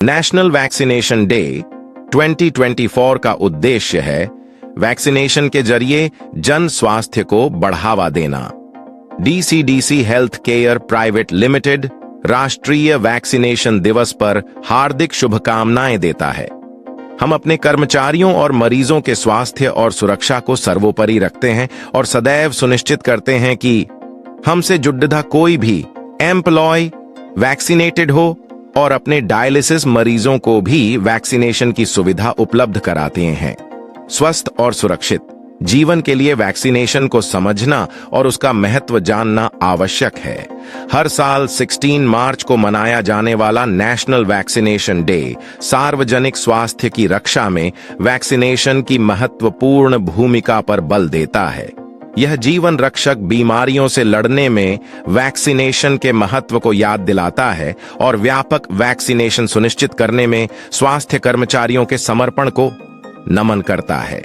National vaccination day 2024 का उद्देश्य है वैक्सीनेशन के जरिए जन स्वास्थ्य को बढ़ावा देना। DCDC health care private limited राष्ट्रीय वैक्सीनेशन दिवस पर हार्दिक शुभकामनाएं देता है। हम अपने कर्मचारियों और मरीजों के स्वास्थ्य और सुरक्षा को सर्वोपरि रखते हैं और सदैव सुनिश्चित करते हैं कि हमसे जुड़ा कोई भी एम्प्लॉय वैक्सीनेटेड हो और अपने डायलिसिस मरीजों को भी वैक्सीनेशन की सुविधा उपलब्ध कराते हैं। स्वस्थ और सुरक्षित जीवन के लिए वैक्सीनेशन को समझना और उसका महत्व जानना आवश्यक है। हर साल 16 मार्च को मनाया जाने वाला नेशनल वैक्सीनेशन डे सार्वजनिक स्वास्थ्य की रक्षा में वैक्सीनेशन की महत्वपूर्ण भूमिका पर बल देता है। यह जीवन रक्षक बीमारियों से लड़ने में वैक्सीनेशन के महत्व को याद दिलाता है और व्यापक वैक्सीनेशन सुनिश्चित करने में स्वास्थ्य कर्मचारियों के समर्पण को नमन करता है।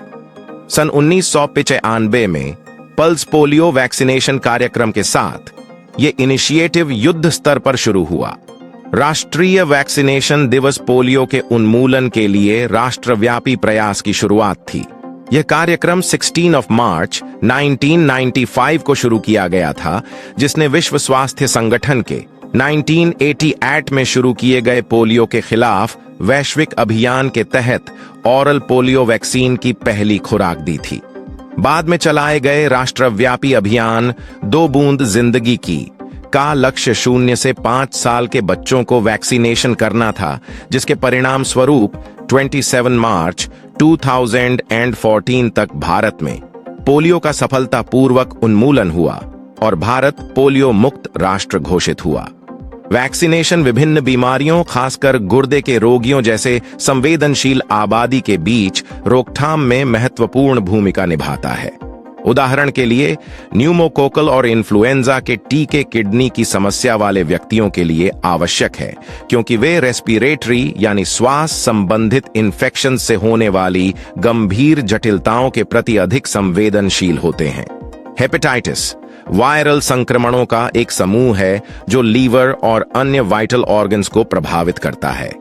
सन 1995 में पल्स पोलियो वैक्सीनेशन कार्यक्रम के साथ ये इनिशिएटिव युद्ध स्तर पर शुरू हुआ। राष्ट्रीय वैक्सीनेशन दिवस पोलियो के उन्मूलन के लिए राष्ट्रव्यापी प्रयास की शुरुआत थी। यह कार्यक्रम 16 मार्च 1995 को शुरू किया गया था, जिसने विश्व स्वास्थ्य संगठन के 1988 में शुरू किए गए पोलियो के खिलाफ वैश्विक अभियान के तहत ओरल पोलियो वैक्सीन की पहली खुराक दी थी। बाद में चलाए गए राष्ट्रव्यापी अभियान 2 बूंद जिंदगी की का लक्ष्य 0 से 5 साल के बच्चों को वैक्सीनेशन करना था, जिसके परिणाम स्वरूप 27 मार्च 2014 तक भारत में पोलियो का सफलतापूर्वक उन्मूलन हुआ और भारत पोलियो मुक्त राष्ट्र घोषित हुआ। वैक्सीनेशन विभिन्न बीमारियों, खासकर गुर्दे के रोगियों जैसे संवेदनशील आबादी के बीच रोकथाम में महत्वपूर्ण भूमिका निभाता है। उदाहरण के लिए न्यूमोकोकल और इन्फ्लुएंजा के टीके किडनी की समस्या वाले व्यक्तियों के लिए आवश्यक है, क्योंकि वे रेस्पिरेटरी यानी श्वास संबंधित इन्फेक्शन से होने वाली गंभीर जटिलताओं के प्रति अधिक संवेदनशील होते हैं। हेपेटाइटिस वायरल संक्रमणों का एक समूह है जो लीवर और अन्य वाइटल ऑर्गन्स को प्रभावित करता है।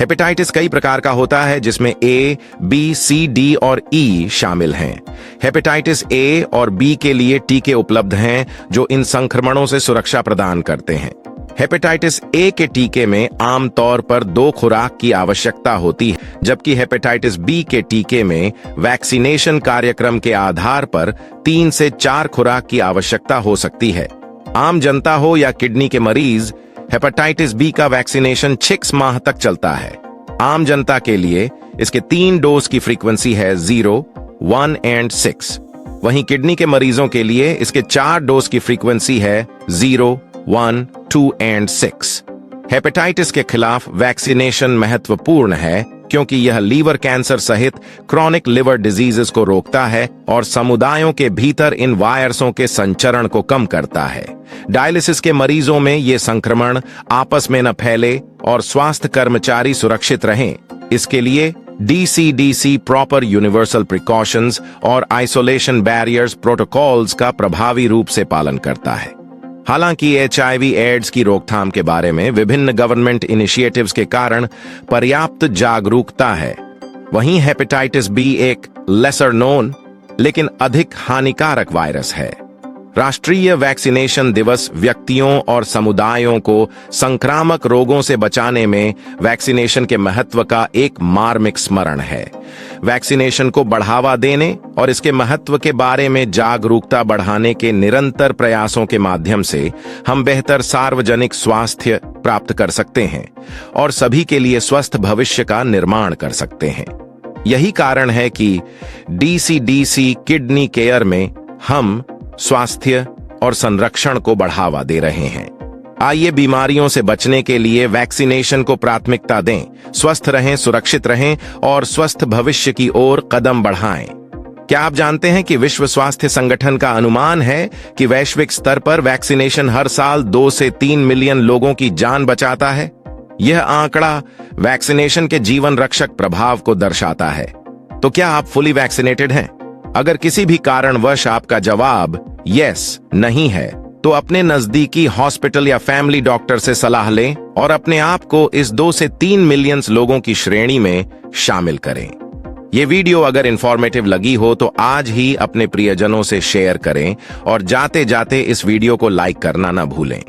हेपेटाइटिस कई प्रकार का होता है, जिसमें ए, बी, सी, डी और ई शामिल हैं। हेपेटाइटिस ए और बी के लिए टीके उपलब्ध हैं जो इन संक्रमणों से सुरक्षा प्रदान करते हैं। हेपेटाइटिस ए के टीके में आमतौर पर 2 खुराक की आवश्यकता होती है, जबकि हेपेटाइटिस बी के टीके में वैक्सीनेशन कार्यक्रम के आधार पर 3 से 4 खुराक की आवश्यकता हो सकती है। आम जनता हो या किडनी के मरीज, हेपेटाइटिस बी का वैक्सीनेशन 6 माह तक चलता है। आम जनता के लिए इसके 3 डोज की फ्रीक्वेंसी है 0, 1 और 6। वहीं किडनी के मरीजों के लिए इसके 4 डोज की फ्रीक्वेंसी है 0, 1, 2 और 6। हेपेटाइटिस के खिलाफ वैक्सीनेशन महत्वपूर्ण है क्योंकि यह लीवर कैंसर सहित क्रॉनिक लिवर डिजीजेस को रोकता है और समुदायों के भीतर इन वायरसों के संचरण को कम करता है। डायलिसिस के मरीजों में ये संक्रमण आपस में न फैले और स्वास्थ्य कर्मचारी सुरक्षित रहें, इसके लिए डीसीडीसी प्रॉपर यूनिवर्सल प्रिकॉशंस और आइसोलेशन बैरियर्स प्रोटोकॉल्स का प्रभावी रूप से पालन करता है। हालांकि एचआईवी एड्स की रोकथाम के बारे में विभिन्न गवर्नमेंट इनिशिएटिव्स के कारण पर्याप्त जागरूकता है, वहीं हेपेटाइटिस बी एक लेसर नोन लेकिन अधिक हानिकारक वायरस है। राष्ट्रीय वैक्सीनेशन दिवस व्यक्तियों और समुदायों को संक्रामक रोगों से बचाने में वैक्सीनेशन के महत्व का एक मार्मिक स्मरण है। वैक्सीनेशन को बढ़ावा देने और इसके महत्व के बारे में जागरूकता बढ़ाने के निरंतर प्रयासों के माध्यम से हम बेहतर सार्वजनिक स्वास्थ्य प्राप्त कर सकते हैं और सभी के लिए स्वस्थ भविष्य का निर्माण कर सकते हैं। यही कारण है कि डीसीडीसी किडनी केयर में हम स्वास्थ्य और संरक्षण को बढ़ावा दे रहे हैं। आइए बीमारियों से बचने के लिए वैक्सीनेशन को प्राथमिकता दें, स्वस्थ रहें, सुरक्षित रहें और स्वस्थ भविष्य की ओर कदम बढ़ाएं। क्या आप जानते हैं कि विश्व स्वास्थ्य संगठन का अनुमान है कि वैश्विक स्तर पर वैक्सीनेशन हर साल 2 से 3 मिलियन लोगों की जान बचाता है? यह आंकड़ा वैक्सीनेशन के जीवन रक्षक प्रभाव को दर्शाता है। तो क्या आप फुली वैक्सीनेटेड हैं? अगर किसी भी कारणवश आपका जवाब यस नहीं है, तो अपने नजदीकी हॉस्पिटल या फैमिली डॉक्टर से सलाह लें और अपने आप को इस 2 से 3 मिलियन लोगों की श्रेणी में शामिल करें। ये वीडियो अगर इंफॉर्मेटिव लगी हो तो आज ही अपने प्रियजनों से शेयर करें और जाते जाते इस वीडियो को लाइक करना ना भूलें।